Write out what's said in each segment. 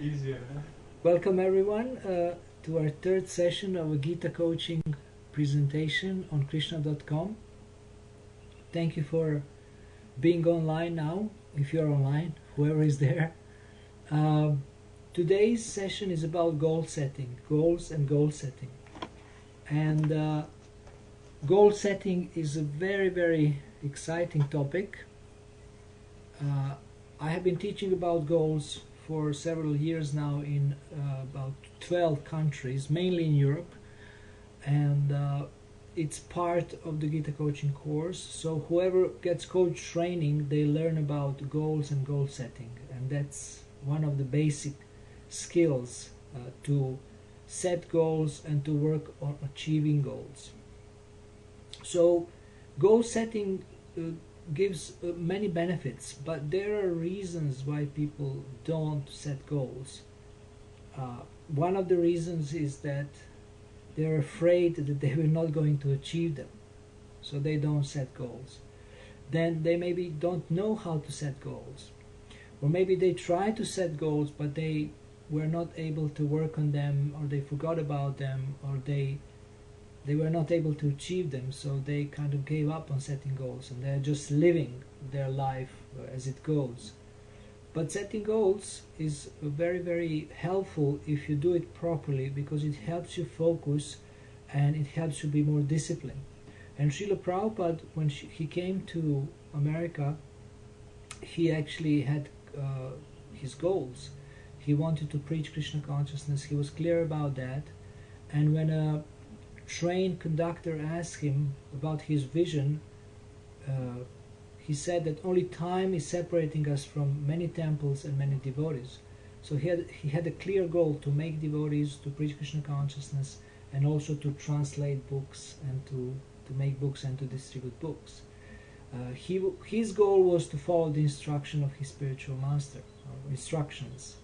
Easier. Welcome everyone to our third session of a Gita Coaching presentation on Krishna.com. Thank you for being online now, if you're online, whoever is there. Today's session is about goal setting, goals and goal setting. And goal setting is a very, very exciting topic. I have been teaching about goals for several years now in about 12 countries, mainly in Europe, and it's part of the Gita Coaching course. So whoever gets coach training, they learn about goals and goal setting, and that's one of the basic skills to set goals and to work on achieving goals. So goal setting gives many benefits, but there are reasons why people don't set goals. One of the reasons is that they're afraid that they were not going to achieve them, so they don't set goals. Then they maybe don't know how to set goals, or maybe they try to set goals but they were not able to work on them, or they forgot about them, or they were not able to achieve them, so they kind of gave up on setting goals and they're just living their life as it goes. But setting goals is very, very helpful if you do it properly, because it helps you focus and it helps you be more disciplined. And Srila Prabhupada, when he came to America, he actually had his goals. He wanted to preach Krishna consciousness, he was clear about that, and when a train conductor asked him about his vision, he said that only time is separating us from many temples and many devotees. So he had a clear goal to make devotees, to preach Krishna consciousness, and also to translate books and to make books and to distribute books. His goal was to follow the instruction of his spiritual master, or instructions.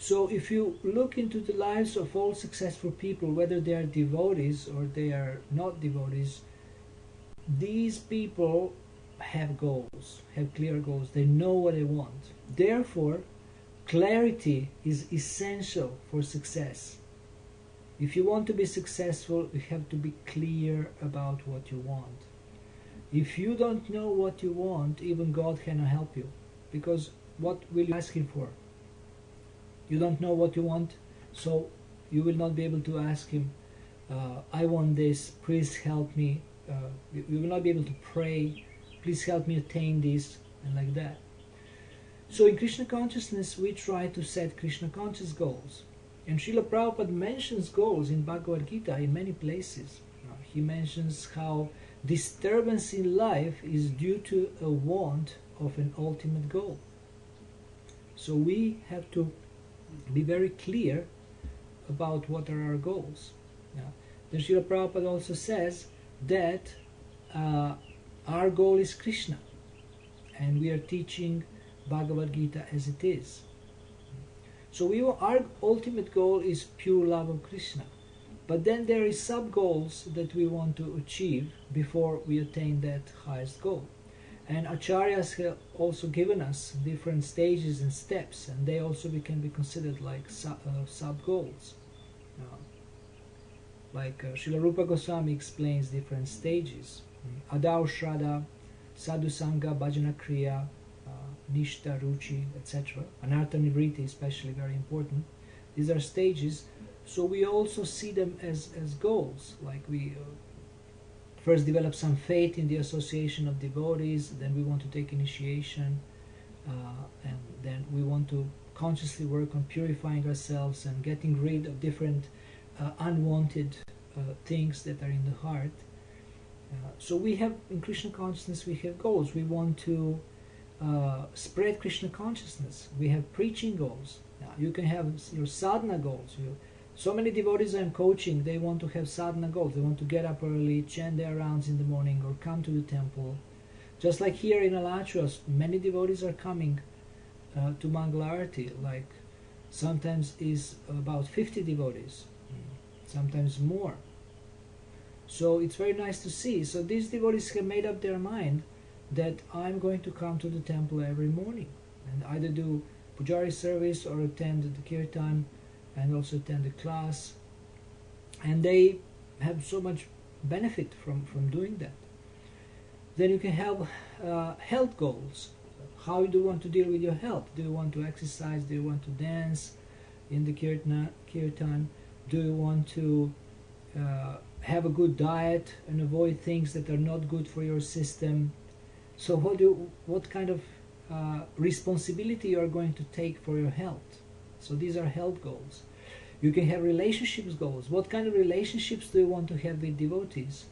So if you look into the lives of all successful people, whether they are devotees or they are not devotees, these people have goals, have clear goals. They know what they want. Therefore, clarity is essential for success. If you want to be successful, you have to be clear about what you want. If you don't know what you want, even God cannot help you, because what will you ask Him for? You don't know what you want, so you will not be able to ask Him, I want this, please help me. You will not be able to pray, please help me attain this, and like that. So in Krishna consciousness, we try to set Krishna conscious goals. And Srila Prabhupada mentions goals in Bhagavad Gita in many places. He mentions how disturbance in life is due to a want of an ultimate goal. So we have to be very clear about what are our goals. Then Srila Prabhupada also says that our goal is Krishna, and we are teaching Bhagavad Gita as it is. So our ultimate goal is pure love of Krishna, but then there is sub-goals that we want to achieve before we attain that highest goal. And acharyas have also given us different stages and steps, and they also can be considered like sub-goals. Like Srila Rupa Goswami explains different stages. Adau Shraddha, Sadhu Sangha, Bhajana Kriya, Nishta, Ruchi, etc. Anartha Nivriti especially very important. These are stages, so we also see them as goals. Like we first develop some faith in the association of devotees, then we want to take initiation, and then we want to consciously work on purifying ourselves and getting rid of different unwanted things that are in the heart. So we have, in Krishna consciousness, we have goals. We want to spread Krishna consciousness. We have preaching goals. Now, you can have your sadhana goals. So many devotees I'm coaching, they want to have sadhana goals. They want to get up early, chant their rounds in the morning, or come to the temple. Just like here in Alachua, many devotees are coming to Mangalarti. Like sometimes is about 50 devotees, sometimes more. So it's very nice to see. So these devotees have made up their mind that I'm going to come to the temple every morning and either do Pujari service or attend the kirtan and also attend the class. And they have so much benefit from doing that. Then you can have health goals. How do you want to deal with your health? Do you want to exercise? Do you want to dance in the kirtan? Do you want to have a good diet and avoid things that are not good for your system? So what kind of responsibility you are going to take for your health? So these are health goals. You can have relationships goals. What kind of relationships do you want to have with devotees?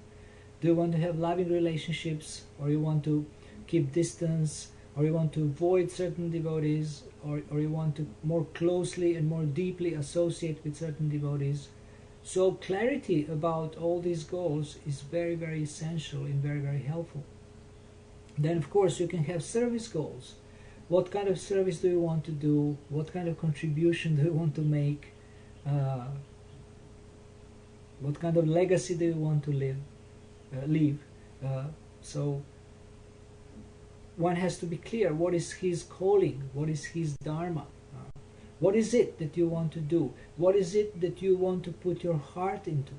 Do you want to have loving relationships, or you want to keep distance, or you want to avoid certain devotees, or you want to more closely and more deeply associate with certain devotees? So clarity about all these goals is very, very essential and very, very helpful. Then of course you can have service goals. What kind of service do you want to do? What kind of contribution do you want to make? What kind of legacy do you want to leave? So one has to be clear, what is his calling? What is his dharma? What is it that you want to do? What is it that you want to put your heart into?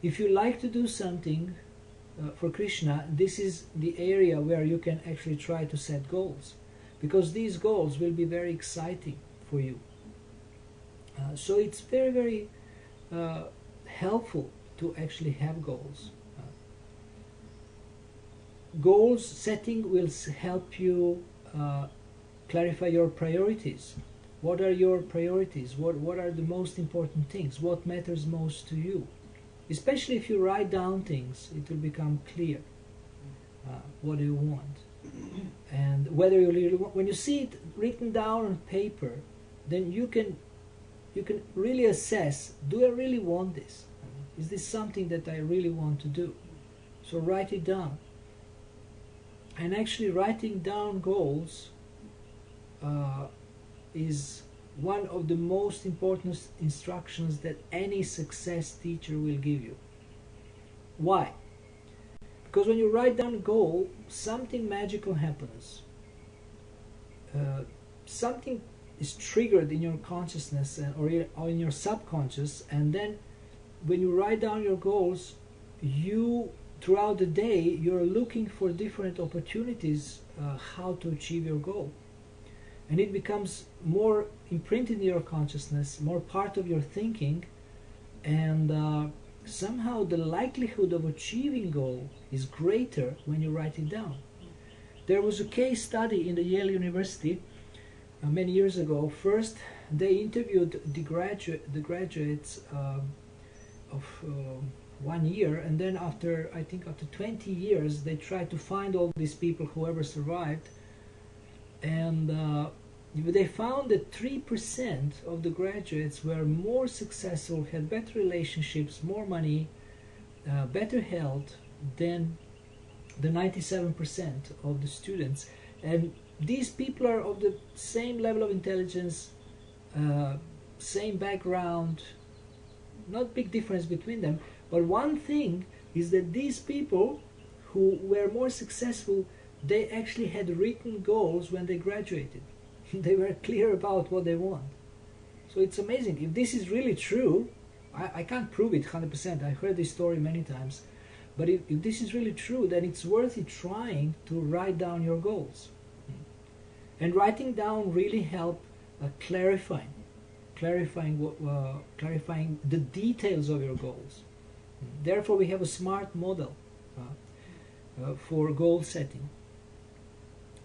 If you like to do something for Krishna, this is the area where you can actually try to set goals, because these goals will be very exciting for you. So it's very, very helpful to actually have goals. Goals setting will help you clarify your priorities. What are your priorities? What are the most important things? What matters most to you? Especially if you write down things, it will become clear. What do you want? And whether you really want, when you see it written down on paper, then you can really assess, do I really want this? Is this something that I really want to do? So write it down. And actually writing down goals is one of the most important instructions that any success teacher will give you. Why? Because when you write down a goal, something magical happens. Something is triggered in your consciousness or in your subconscious, and then when you write down your goals, throughout the day you're looking for different opportunities how to achieve your goal, and it becomes more imprinted in your consciousness, more part of your thinking, and somehow the likelihood of achieving goal is greater when you write it down. There was a case study in the Yale University many years ago. First they interviewed the graduates of 1 year, and then after 20 years they tried to find all these people, whoever survived, and they found that 3% of the graduates were more successful, had better relationships, more money, better health than the 97% of the students. And these people are of the same level of intelligence, same background, not big difference between them. But one thing is that these people who were more successful, they actually had written goals when they graduated. They were clear about what they want. So it's amazing. If this is really true, I can't prove it 100%. I heard this story many times. But if this is really true, then it's worth it trying to write down your goals. And writing down really help clarifying the details of your goals. Therefore, we have a SMART model for goal setting.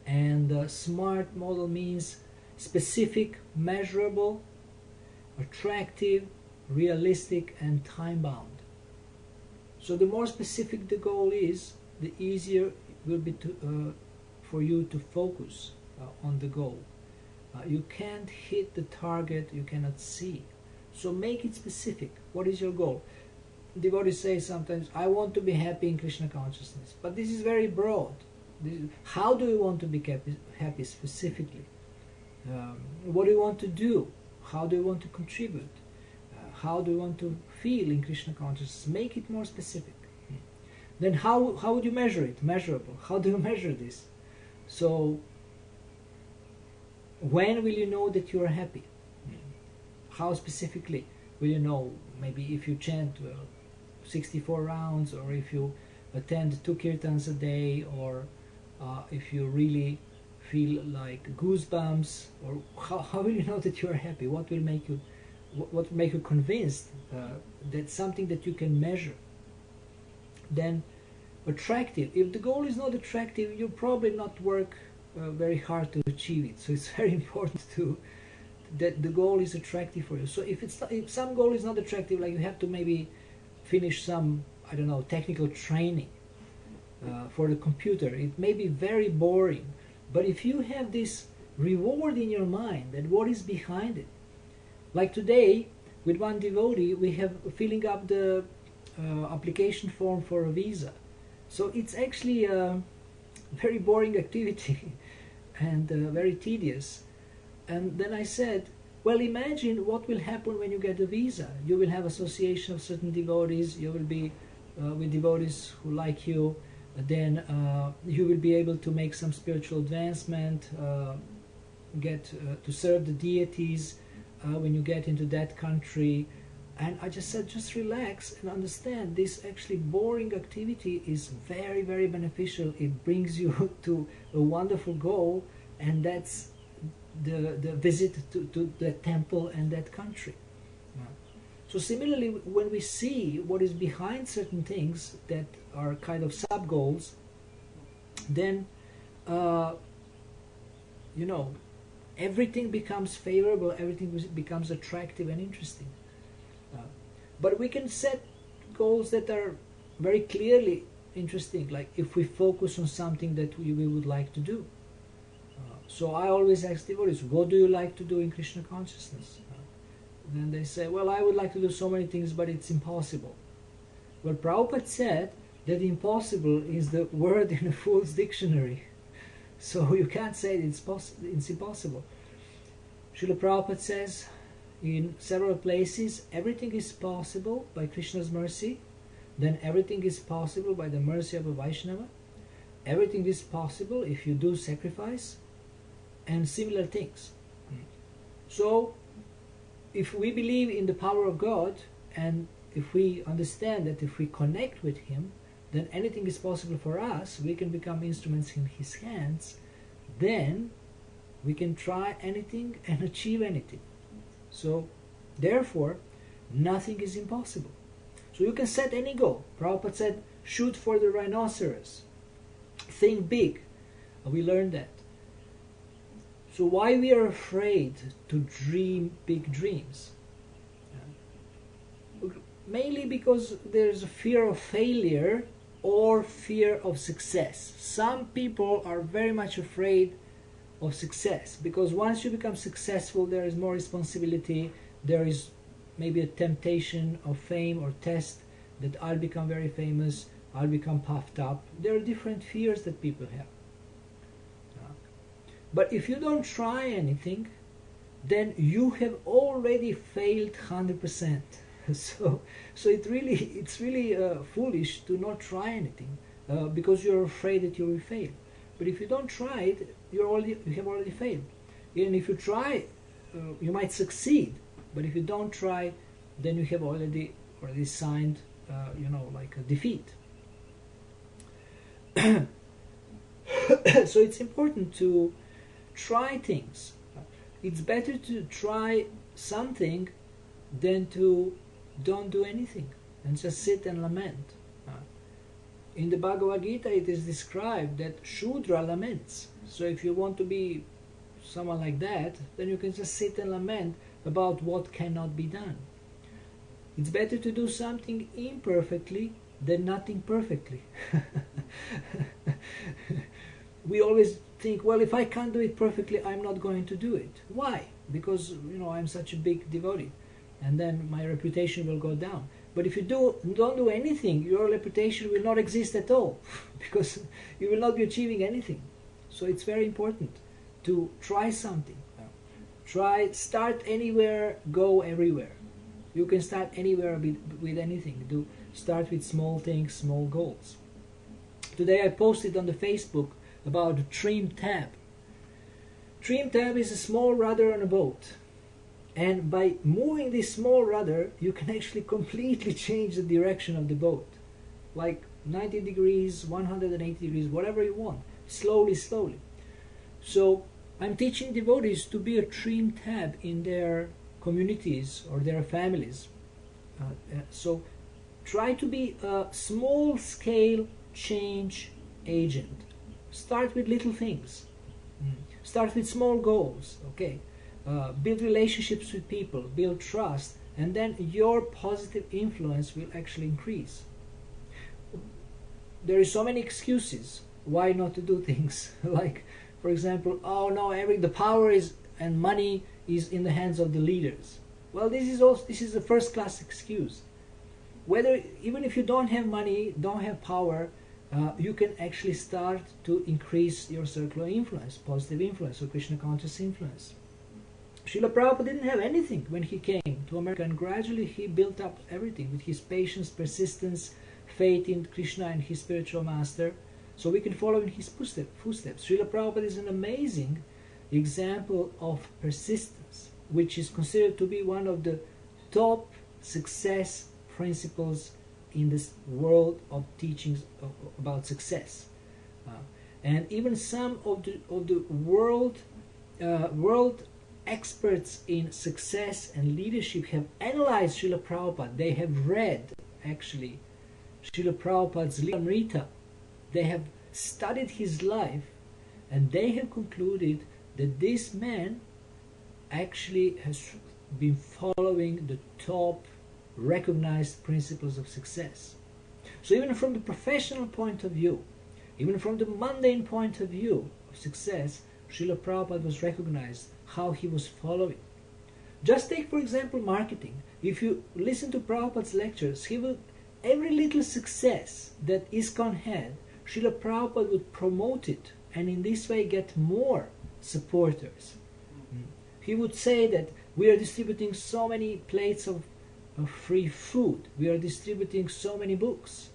And SMART model means specific, measurable, attractive, realistic, and time-bound. So the more specific the goal is, the easier it will be for you to focus on the goal. You can't hit the target you cannot see. So make it specific. What is your goal? Devotees say sometimes, I want to be happy in Krishna consciousness. But this is very broad. How do you want to be happy specifically? What do you want to do? How do you want to contribute? How do you want to feel in Krishna consciousness? Make it more specific. Then how would you measure it? Measurable. How do you measure this? So when will you know that you are happy? How specifically will you know? Maybe if you chant 64 rounds, or if you attend 2 kirtans a day, or if you really feel like goosebumps, or how will you know that you are happy? What will make you convinced that something that you can measure? Then attractive. If the goal is not attractive, you'll probably not work very hard to achieve it. So it's very important that the goal is attractive for you. So if some goal is not attractive, like you have to maybe finish some, I don't know, technical training for the computer, it may be very boring. But if you have this reward in your mind, and what is behind it, like today with one devotee, we have filling up the application form for a visa. So it's actually a very boring activity and very tedious. And then I said, well, imagine what will happen when you get a visa. You will have association of certain devotees, you will be with devotees who like you, then you will be able to make some spiritual advancement, get to serve the deities when you get into that country. And I just said, just relax and understand this actually boring activity is very, very beneficial. It brings you to a wonderful goal, and that's the visit to the temple and that country. So similarly, when we see what is behind certain things that are kind of sub-goals, then everything becomes favorable, everything becomes attractive and interesting. But we can set goals that are very clearly interesting, like if we focus on something that we would like to do. So I always ask devotees, what do you like to do in Krishna consciousness? Then they say, well, I would like to do so many things, but it's impossible. Well, Prabhupada said that impossible is the word in a fool's dictionary. So you can't say it's impossible. Srila Prabhupada says in several places, everything is possible by Krishna's mercy, then everything is possible by the mercy of a Vaishnava, everything is possible if you do sacrifice, and similar things. So if we believe in the power of God, and if we understand that if we connect with Him, then anything is possible for us, we can become instruments in His hands, then we can try anything and achieve anything. So therefore, nothing is impossible. So you can set any goal. Prabhupada said, shoot for the rhinoceros. Think big. We learned that. So why we are afraid to dream big dreams? Mainly because there's a fear of failure or fear of success. Some people are very much afraid of success, because once you become successful, there is more responsibility, there is maybe a temptation of fame or test that I'll become very famous, I'll become puffed up. There are different fears that people have. But if you don't try anything, then you have already failed 100%. So it's really foolish to not try anything because you're afraid that you will fail. But if you don't try it, you have already failed. And if you try, you might succeed. But if you don't try, then you have already signed, like a defeat. So it's important to try things. It's better to try something than to don't do anything and just sit and lament. In the Bhagavad Gita, it is described that Shudra laments. So if you want to be someone like that, then you can just sit and lament about what cannot be done. It's better to do something imperfectly than nothing perfectly. We always think, well, if I can't do it perfectly, I'm not going to do it. Why? Because I'm such a big devotee, and then my reputation will go down. But if you don't do anything, your reputation will not exist at all, because you will not be achieving anything. So it's very important to try something. Start anywhere, go everywhere. You can start anywhere with anything. Start with small things, small goals. Today I posted on the Facebook about the trim tab. Trim tab is a small rudder on a boat. And by moving this small rudder, you can actually completely change the direction of the boat. Like 90 degrees, 180 degrees, whatever you want. Slowly, slowly. So I'm teaching devotees to be a trim tab in their communities or their families. So try to be a small scale change agent. Start with little things. Start with small goals. Okay. Build relationships with people, build trust, and then your positive influence will actually increase. There is so many excuses why not to do things. Like, for example, oh no, the power is and money is in the hands of the leaders. Well, this is a first-class excuse. Even if you don't have money, don't have power, you can actually start to increase your circle of influence, positive influence, or Krishna conscious influence. Srila Prabhupada didn't have anything when he came to America, and gradually he built up everything with his patience, persistence, faith in Krishna and his spiritual master. So we can follow in his footsteps. Srila Prabhupada is an amazing example of persistence, which is considered to be one of the top success principles in this world of teachings about success. And even some of the world experts in success and leadership have analyzed Srila Prabhupada. They have read, actually, Srila Prabhupada's Lilamrita. They have studied his life, and they have concluded that this man actually has been following the top recognized principles of success. So even from the professional point of view, even from the mundane point of view of success, Srila Prabhupada was recognized how he was following. Just take, for example, marketing. If you listen to Prabhupada's lectures, every little success that ISKCON had, Srila Prabhupada would promote it, and in this way get more supporters. He would say that we are distributing so many plates of free food, we are distributing so many books,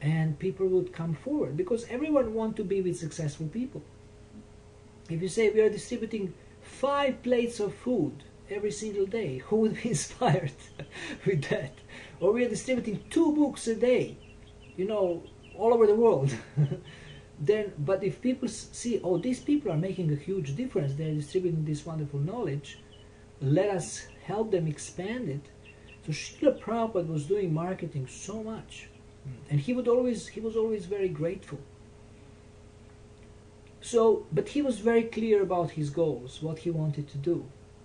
and people would come forward because everyone wants to be with successful people. If you say we are distributing 5 plates of food every single day, who would be inspired with that? Or we are distributing 2 books a day, all over the world. But if people see, oh, these people are making a huge difference, they're distributing this wonderful knowledge, let us help them expand it. So Srila Prabhupada was doing marketing so much, and he was always very grateful. So, but he was very clear about his goals, what he wanted to do,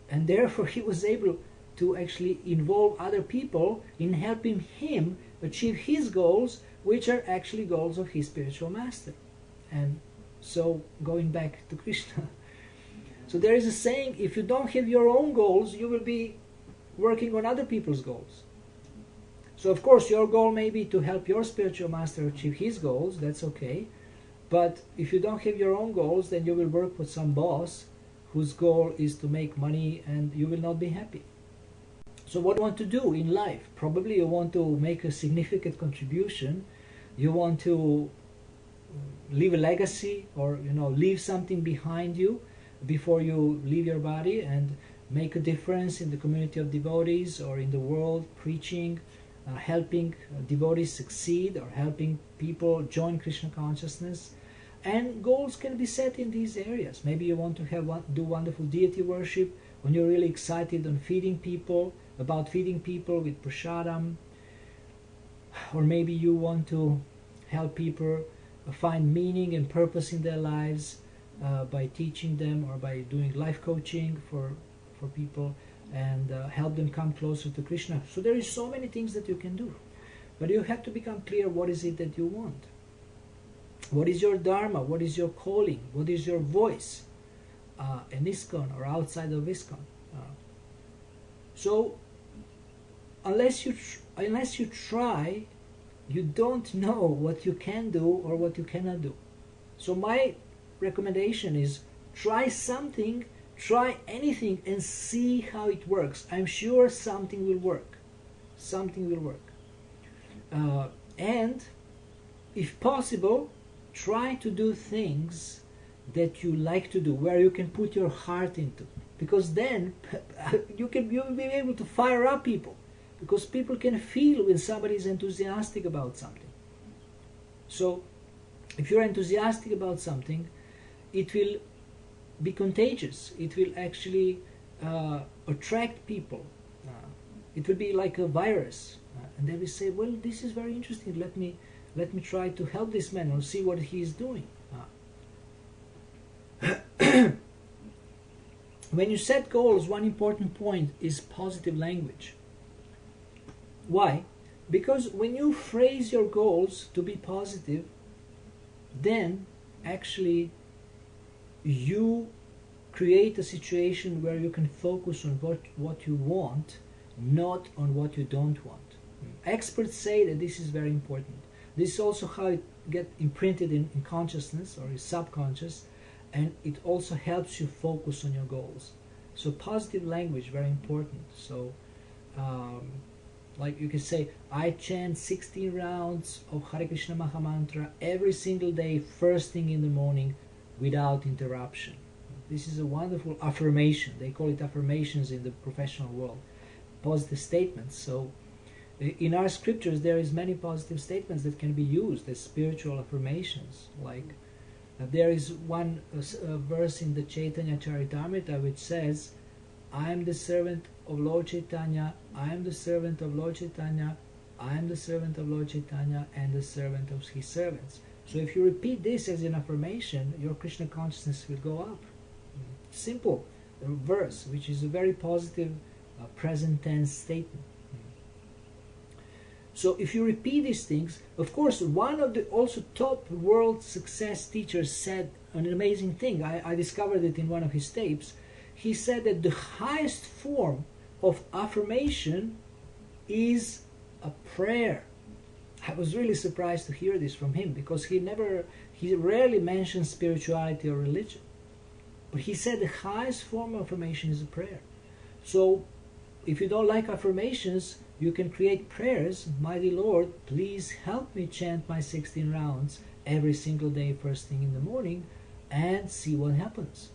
and therefore he was able to actually involve other people in helping him achieve his goals, which are actually goals of his spiritual master. And so, going back to Krishna. So there is a saying, if you don't have your own goals, you will be working on other people's goals. So of course your goal may be to help your spiritual master achieve his goals, that's okay. But if you don't have your own goals, then you will work with some boss whose goal is to make money, and you will not be happy. So what do you want to do in life? Probably you want to make a significant contribution. You want to leave a legacy, or leave something behind you before you leave your body, and make a difference in the community of devotees or in the world, preaching, helping devotees succeed, or helping people join Krishna consciousness. And goals can be set in these areas. Maybe you want to do wonderful deity worship when you're really excited on feeding people with prasadam. Or maybe you want to help people find meaning and purpose in their lives by teaching them, or by doing life coaching for people, and help them come closer to Krishna. So there is so many things that you can do. But you have to become clear, what is it that you want? What is your dharma? What is your calling? What is your voice in ISKCON or outside of ISKCON? So unless you try, you don't know what you can do or what you cannot do. So my recommendation is, try something, try anything, and see how it works. I'm sure something will work. Something will work. And if possible, try to do things that you like to do, where you can put your heart into, because then you'll be able to fire up people, because people can feel when somebody is enthusiastic about something. So if you're enthusiastic about something, it will be contagious. It will actually attract people. It will be like a virus, and they will say, well, this is very interesting, let me try to help this man or see what he is doing. When you set goals, one important point is positive language. Why? Because when you phrase your goals to be positive, then actually you create a situation where you can focus on what you want, not on what you don't want. Experts say that this is very important. This is also how it gets imprinted in consciousness or is subconscious, and it also helps you focus on your goals. So positive language, very important. So like you can say, I chant 16 rounds of Hare Krishna Mahamantra every single day, first thing in the morning, without interruption. This is a wonderful affirmation. They call it affirmations in the professional world. Positive statements. So in our scriptures there is many positive statements that can be used as spiritual affirmations. Like there is one verse in the Chaitanya Charitamrita which says, I am the servant of Lord Chaitanya, I am the servant of Lord Chaitanya, I am the servant of Lord Chaitanya, and the servant of his servants. So if you repeat this as an affirmation, your Krishna consciousness will go up. Simple verse, which is a very positive present tense statement. So if you repeat these things, of course, one of the also top world success teachers said an amazing thing. I discovered it in one of his tapes. He said that the highest form of affirmation is a prayer. I was really surprised to hear this from him, because he rarely mentions spirituality or religion. But he said the highest form of affirmation is a prayer. So if you don't like affirmations, you can create prayers. Mighty Lord, please help me chant my 16 rounds every single day first thing in the morning, and see what happens.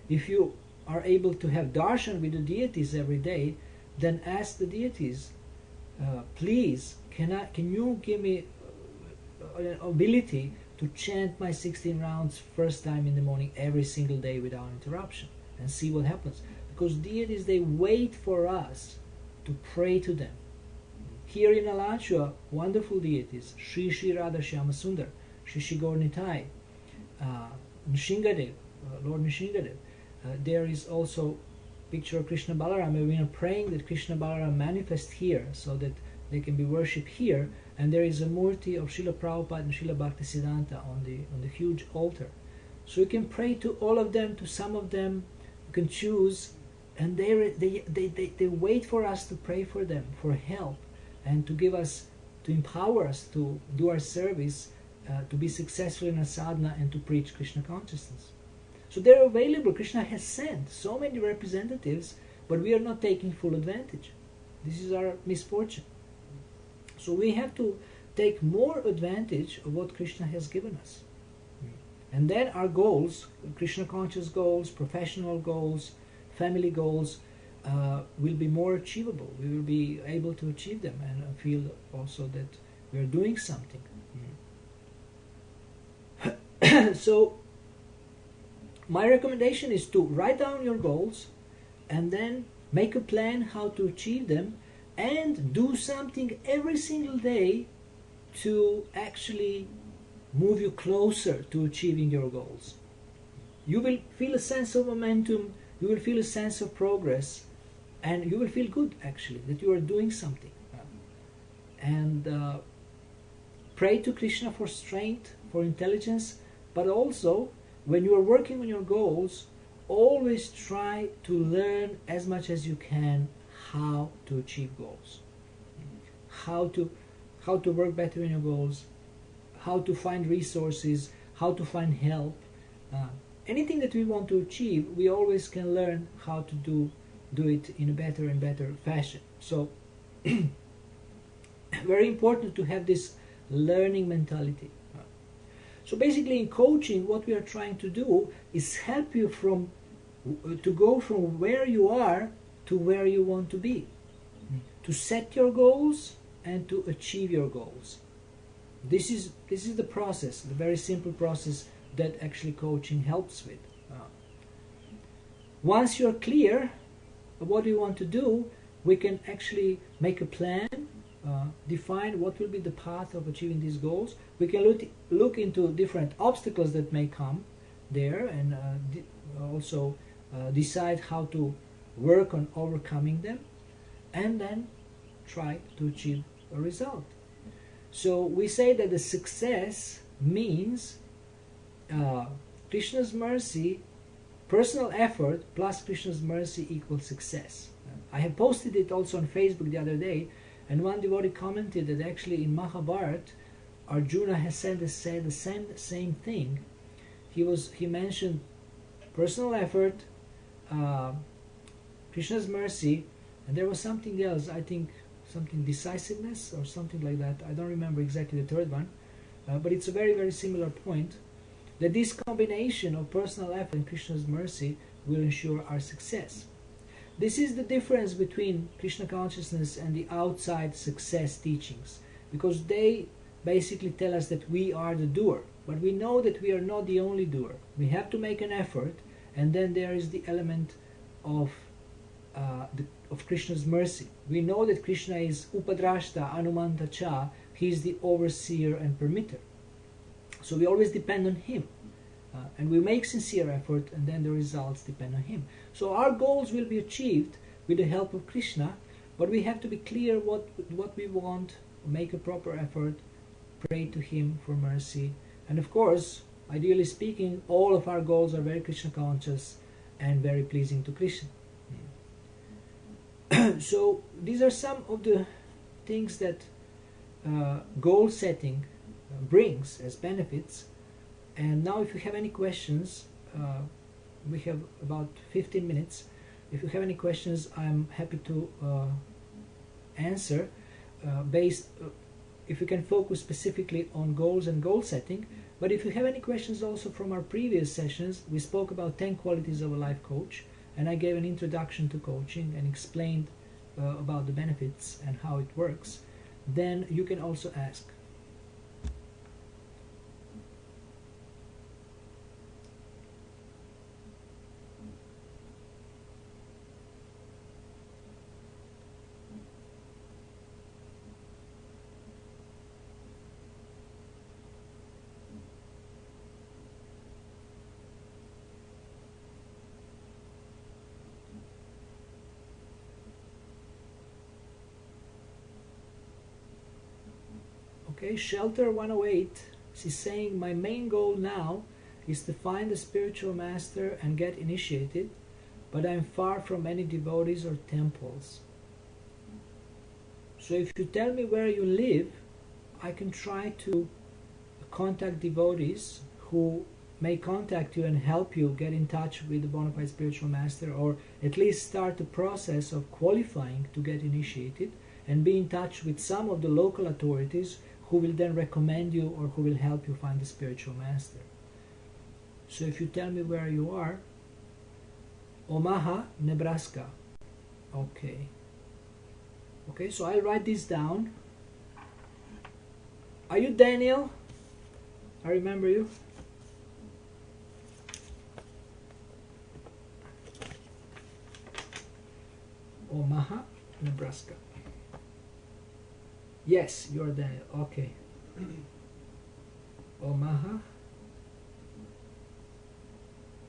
If you are able to have darshan with the deities every day, then ask the deities, please, can you give me an ability to chant my 16 rounds first time in the morning every single day without interruption, and see what happens. Because deities, they wait for us to pray to them. Here in Alachua, wonderful deities, Sri Sri Radha Shyama Sundar, Sri Sri Gaur Nitai, Nishingadev, Lord Nishingadev. There is also picture of Krishna Balaram, and we are praying that Krishna Balaram manifest here so that they can be worshipped here. And there is a murti of Srila Prabhupada and Srila Bhaktisiddhanta on the huge altar. So you can pray to all of them, to some of them, you can choose, and they wait for us to pray for them, for help, and to give us, to empower us to do our service, to be successful in our sadhana and to preach Krishna consciousness. So they're available. Krishna has sent so many representatives, but we are not taking full advantage. This is our misfortune. So we have to take more advantage of what Krishna has given us. And then our goals, Krishna conscious goals, professional goals, family goals, will be more achievable. We will be able to achieve them and feel also that we are doing something. So my recommendation is to write down your goals and then make a plan how to achieve them, and do something every single day to actually move you closer to achieving your goals. You will feel a sense of momentum, you will feel a sense of progress, and you will feel good actually that you are doing something. And pray to Krishna for strength, for intelligence, but also when you are working on your goals, always try to learn as much as you can how to achieve goals, how to work better in your goals, how to find resources, how to find help. Anything that we want to achieve, we always can learn how to do it in a better and better fashion. So very important to have this learning mentality. So basically in coaching, what we are trying to do is help you to go from where you are to where you want to be, to set your goals and to achieve your goals. This is the process, the very simple process that actually coaching helps with. Once you're clear of what you want to do, we can actually make a plan, define what will be the path of achieving these goals. We can look into different obstacles that may come there, and also decide how to work on overcoming them, and then try to achieve a result. So we say that the success means Krishna's mercy, personal effort plus Krishna's mercy equals success. I have posted it also on Facebook the other day, and one devotee commented that actually in Mahabharata, Arjuna has said the same thing. He mentioned personal effort, Krishna's mercy, and there was something else, I think something decisiveness or something like that. I don't remember exactly the third one, but it's a very, very similar point, that this combination of personal effort and Krishna's mercy will ensure our success. This is the difference between Krishna consciousness and the outside success teachings, because they basically tell us that we are the doer, but we know that we are not the only doer. We have to make an effort, and then there is the element of Krishna's mercy. We know that Krishna is Upadrashta Anumanta Cha, he is the overseer and permitter. So we always depend on him. And we make sincere effort, and then the results depend on him. So our goals will be achieved with the help of Krishna, but we have to be clear what we want, make a proper effort, pray to him for mercy. And of course, ideally speaking, all of our goals are very Krishna conscious and very pleasing to Krishna. So these are some of the things that goal setting brings as benefits. And now if you have any questions, we have about 15 minutes. If you have any questions, I'm happy to answer if you can focus specifically on goals and goal setting. But if you have any questions also from our previous sessions, we spoke about 10 qualities of a life coach, and I gave an introduction to coaching and explained about the benefits and how it works. Then you can also ask. Okay, Shelter 108 is saying, my main goal now is to find a spiritual master and get initiated, but I'm far from any devotees or temples. So if you tell me where you live, I can try to contact devotees who may contact you and help you get in touch with the bona fide spiritual master, or at least start the process of qualifying to get initiated, and be in touch with some of the local authorities who will then recommend you or who will help you find the spiritual master. So if you tell me where you are, Omaha, Nebraska. Okay. Okay, so I'll write this down. Are you Daniel? I remember you. Omaha, Nebraska. Yes, you're Daniel. Okay. Omaha.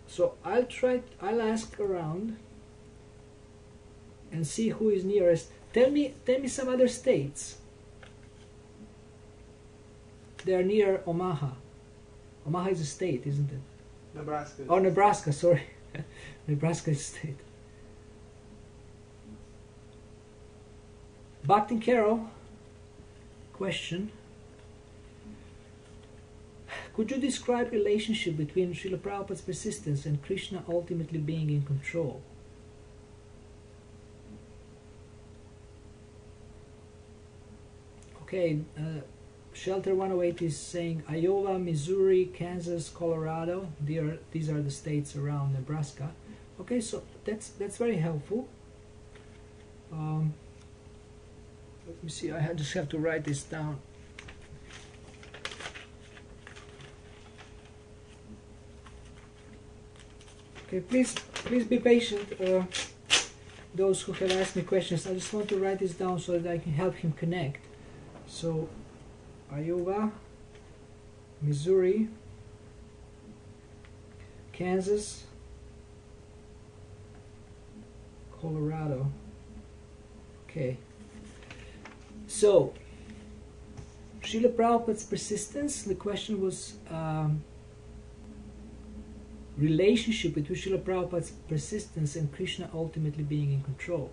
So I'll ask around and see who is nearest. Tell me some other states. They're near Omaha. Omaha is a state, isn't it? Nebraska. Oh, Nebraska, sorry. Nebraska is a state. Bhakti Carol. Question. Could you describe relationship between Srila Prabhupada's persistence and Krishna ultimately being in control? Okay, Shelter 108 is saying Iowa, Missouri, Kansas, Colorado. These are the states around Nebraska. Okay, so that's very helpful. Let me see. I just have to write this down. Okay, please be patient. Those who have asked me questions, I just want to write this down so that I can help him connect. So, Iowa, Missouri, Kansas, Colorado. Okay. So, Srila Prabhupada's persistence, the question was relationship between Srila Prabhupada's persistence and Krishna ultimately being in control.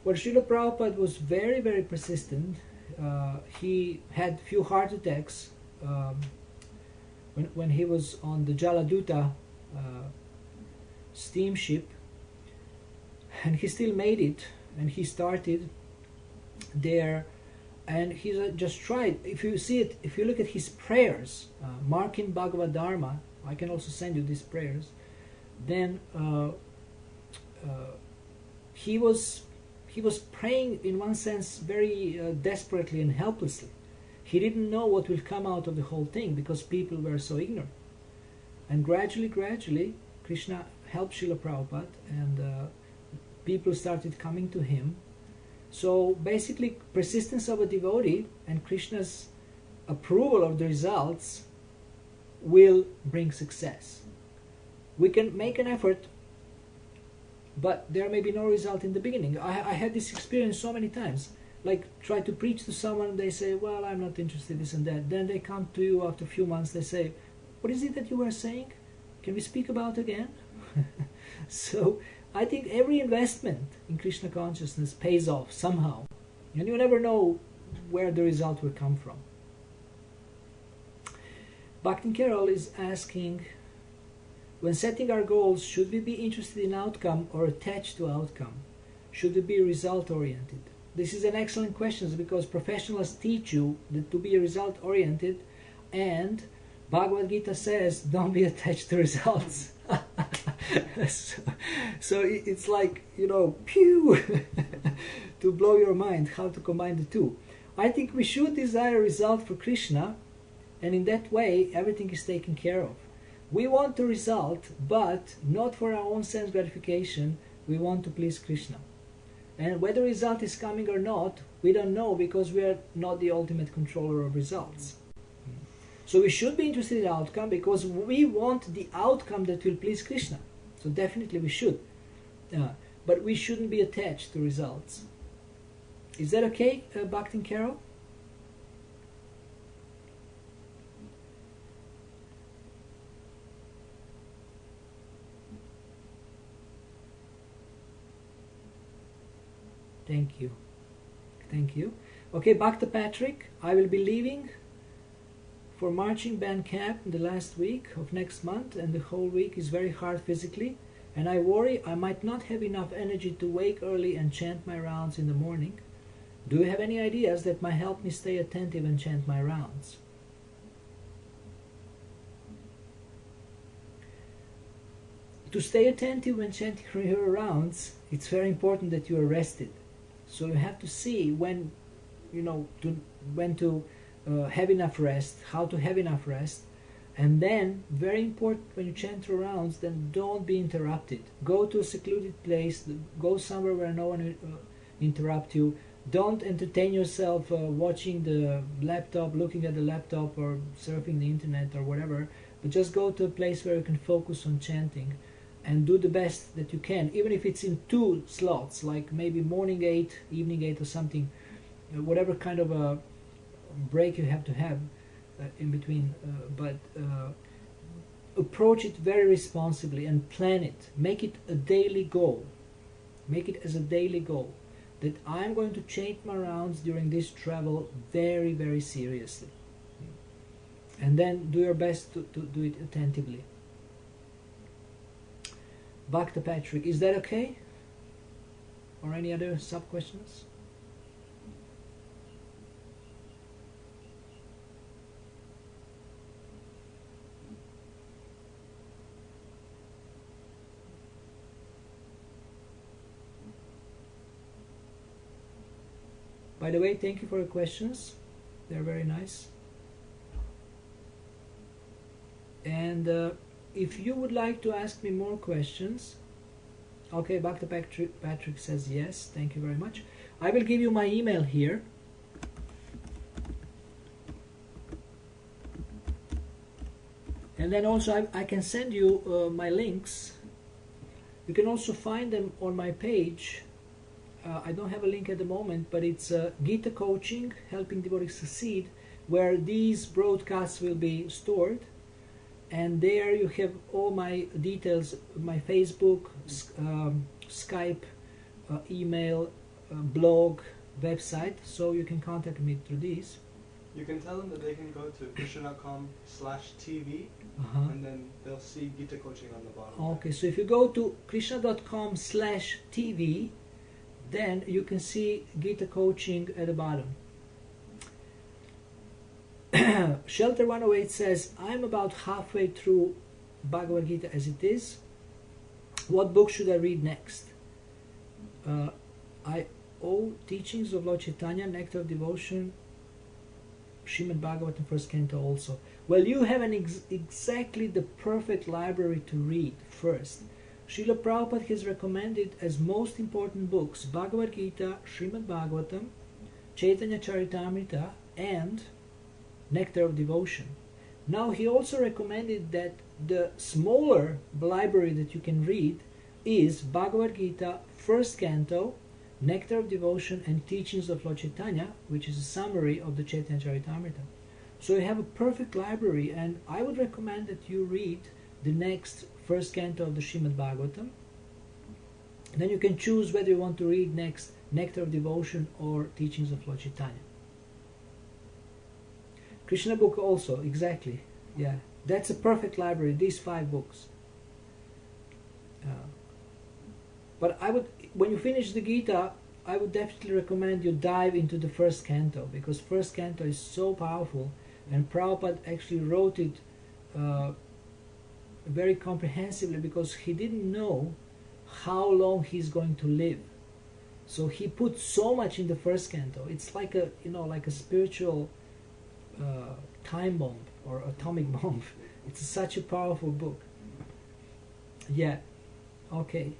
Well, Srila Prabhupada was very, very persistent. He had few heart attacks when he was on the Jaladuta steamship, and he still made it, and he started there, and he just tried. If you see it, if you look at his prayers, mark in Bhagavad Dharma, I can also send you these prayers, then he was praying in one sense very desperately and helplessly. He didn't know what will come out of the whole thing because people were so ignorant. And gradually, Krishna helped Srila Prabhupada, and people started coming to him. So basically, persistence of a devotee and Krishna's approval of the results will bring success. We can make an effort, but there may be no result in the beginning. I had this experience so many times. Like, try to preach to someone, they say, well, I'm not interested in this and that. Then they come to you after a few months, they say, what is it that you were saying? Can we speak about again? So I think every investment in Krishna consciousness pays off somehow. And you never know where the result will come from. Bhaktin Carol is asking, when setting our goals, should we be interested in outcome or attached to outcome? Should we be result-oriented? This is an excellent question because professionals teach you that to be result-oriented, and Bhagavad Gita says, don't be attached to results. so it's like, pew, to blow your mind how to combine the two. I think we should desire a result for Krishna, and in that way everything is taken care of. We want the result, but not for our own sense gratification. We want to please Krishna. And whether the result is coming or not, we don't know because we are not the ultimate controller of results. So we should be interested in the outcome because we want the outcome that will please Krishna. So definitely we should. But we shouldn't be attached to results. Is that okay, Bhaktin Carol? Thank you. Thank you. Okay, Bhakta Patrick, I will be leaving for marching band camp in the last week of next month, and the whole week is very hard physically, and I worry I might not have enough energy to wake early and chant my rounds in the morning. Do you have any ideas that might help me stay attentive and chant my rounds? To stay attentive when chanting your rounds, it's very important that you are rested. So you have to see when to have enough rest, how to have enough rest, and then very important when you chant your rounds, then don't be interrupted. Go to a secluded place, go somewhere where no one will interrupt you. Don't entertain yourself watching the laptop, looking at the laptop or surfing the internet or whatever, but just go to a place where you can focus on chanting and do the best that you can, even if it's in 2 slots, like maybe morning 8, evening 8 or something, whatever kind of a break you have to have in between, but approach it very responsibly and plan it. Make it a daily goal. Make it as a daily goal that I'm going to chant my rounds during this travel very, very seriously. And then do your best to do it attentively. Bhakta Patrick, is that okay? Or any other sub-questions? By the way, thank you for your questions. They're very nice. And if you would like to ask me more questions, okay, Dr. Patrick says yes. Thank you very much. I will give you my email here. And then also I can send you my links. You can also find them on my page. I don't have a link at the moment, but it's Gita Coaching, Helping Devotees Succeed, where these broadcasts will be stored. And there you have all my details, my Facebook, Skype, email, blog, website, so you can contact me through these. You can tell them that they can go to krishna.com/TV, and then they'll see Gita Coaching on the bottom. Okay, so if you go to krishna.com/TV, then you can see Gita Coaching at the bottom. Shelter 108 says, I'm about halfway through Bhagavad Gita as it is. What book should I read next? I owe Teachings of Lord Chaitanya, Nectar of Devotion, Srimad Bhagavatam, first canto also. Well, you have exactly the perfect library to read first. Srila Prabhupada has recommended as most important books Bhagavad Gita, Srimad Bhagavatam, Chaitanya Charitamrita, and Nectar of Devotion. Now he also recommended that the smaller library that you can read is Bhagavad Gita, first canto, Nectar of Devotion, and Teachings of Lord Chaitanya, which is a summary of the Chaitanya Charitamrita. So you have a perfect library, and I would recommend that you read the next first canto of the Srimad Bhagavatam. And then you can choose whether you want to read next Nectar of Devotion or Teachings of Lord Chaitanya. Krishna book also, exactly. Yeah, that's a perfect library, these 5 books. But I would, when you finish the Gita, I would definitely recommend you dive into the first canto, because first canto is so powerful, and Prabhupada actually wrote it very comprehensively because he didn't know how long he's going to live. So he put so much in the first canto. It's like a, like a spiritual time bomb or atomic bomb. It's such a powerful book. Yeah. Okay.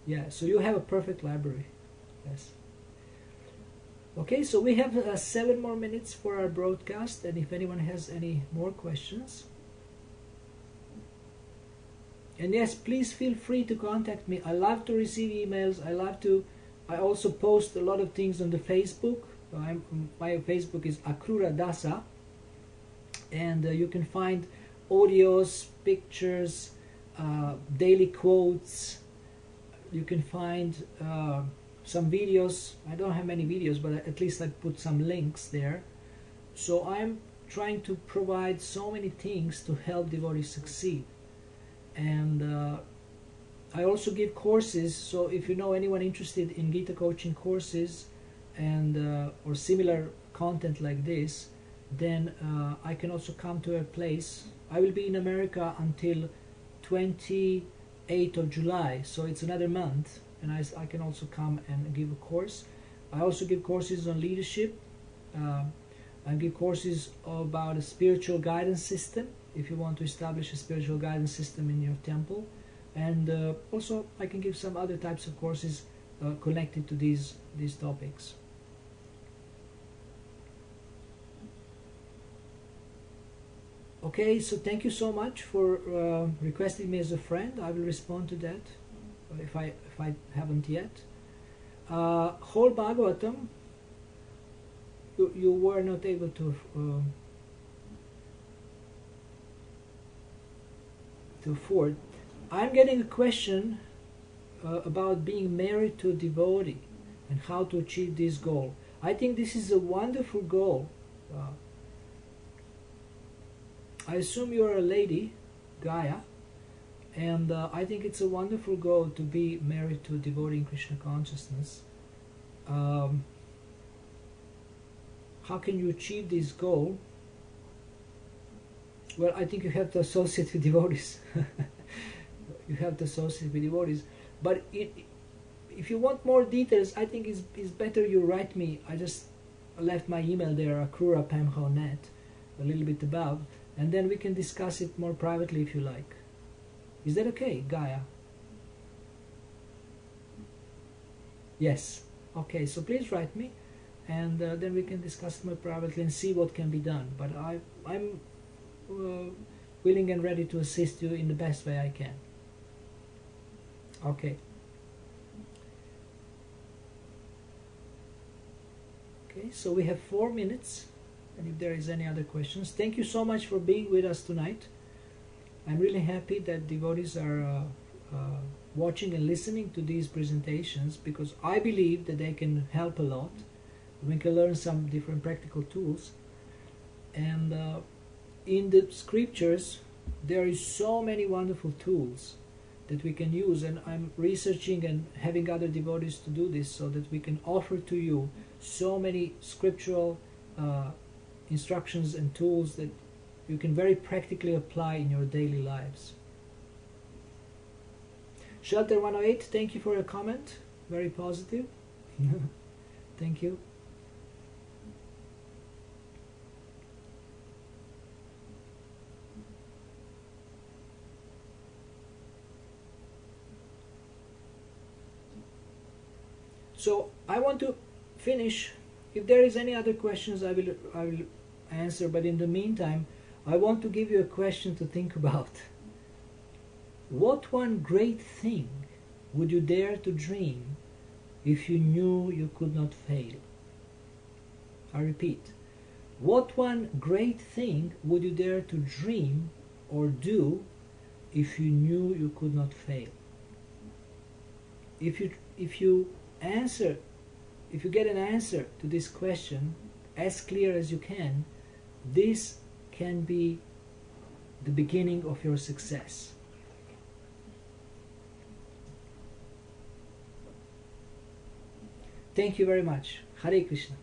Yeah. So you have a perfect library. Yes. Okay. So we have 7 more minutes for our broadcast, and if anyone has any more questions. And yes, please feel free to contact me. I love to receive emails. I also post a lot of things on the Facebook. My Facebook is Akrura Dasa, and you can find audios, pictures, daily quotes. You can find some videos. I don't have many videos, but at least I put some links there. So I'm trying to provide so many things to help devotees succeed. And I also give courses, so if you know anyone interested in Gita Coaching courses and or similar content like this, then I can also come to a place. I will be in America until 28th of July, so it's another month, and I can also come and give a course. I also give courses on leadership. I give courses about a spiritual guidance system, if you want to establish a spiritual guidance system in your temple. And also I can give some other types of courses connected to these topics. Okay, so thank you so much for requesting me as a friend. I will respond to that if I haven't yet. Whole Bhagavatam, you were not able to afford. I'm getting a question about being married to a devotee and how to achieve this goal. I think this is a wonderful goal. I assume you're a lady, Gaia, and I think it's a wonderful goal to be married to a devotee in Krishna consciousness. How can you achieve this goal? Well, I think you have to associate with devotees. You have to associate with devotees. But if you want more details, I think it's better you write me. I just left my email there, akrura@pamho.net, a little bit above, and then we can discuss it more privately if you like. Is that okay, Gaia? Yes. Okay, so please write me, and then we can discuss it more privately and see what can be done. But I'm willing and ready to assist you in the best way I can. Okay. Okay, so we have 4 minutes, and if there is any other questions, thank you so much for being with us tonight. I'm really happy that devotees are watching and listening to these presentations, because I believe that they can help a lot. We can learn some different practical tools, and in the scriptures there is so many wonderful tools that we can use, and I'm researching and having other devotees to do this so that we can offer to you so many scriptural instructions and tools that you can very practically apply in your daily lives. Shelter 108, thank you for your comment. Very positive. Thank you. So I want to finish. If there is any other questions, I will answer. But in the meantime, I want to give you a question to think about. What one great thing would you dare to dream if you knew you could not fail? I repeat. What one great thing would you dare to dream or do if you knew you could not fail? If you get an answer to this question as clear as you can, this can be the beginning of your success. Thank you very much. Hare Krishna.